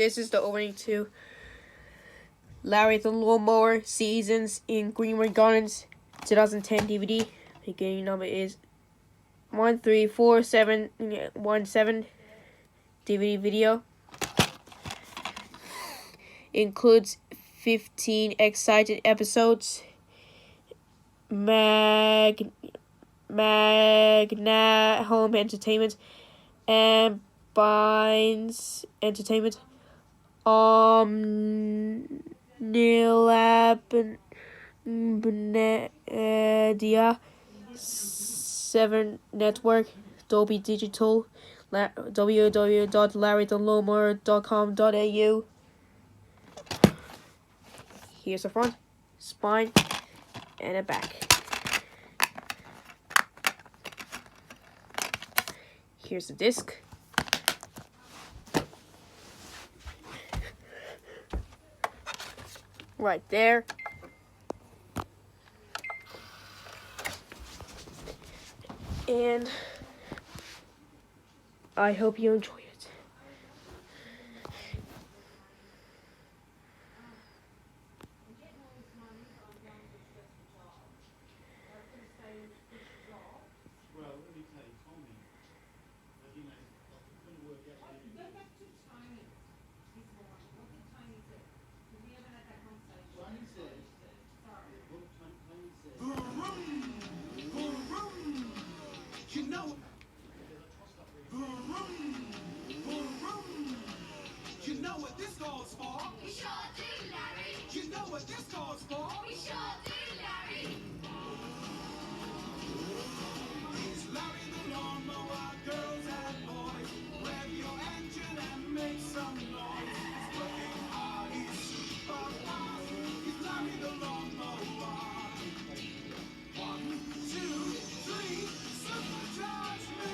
This is the opening to Larry the Lawnmower Seasons in Greenwood Gardens 2010 DVD. The game number is 134717. DVD video includes 15 excited episodes. Magna Home Entertainment and Binds Entertainment. Media 7 Network, Dolby Digital, www.larrythelawnmower.com.au. Here's the front, spine, and a back. Here's the disc. Right there. And I hope you enjoy it. You know, you know what this calls for? We sure do, Larry. You know what this calls for? We sure do, Larry. He's Larry the Lawnmower, girls and boys. Rev your engine and make some noise. He's working hard, he's super fast. He's Larry the Lawnmower. 1, 2, 3, supercharge me!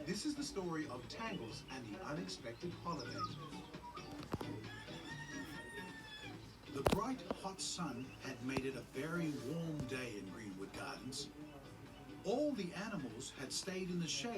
This is the story of Tangles and the unexpected holiday. The bright, hot sun had made it a very warm day in Greenwood Gardens. All the animals had stayed in the shade.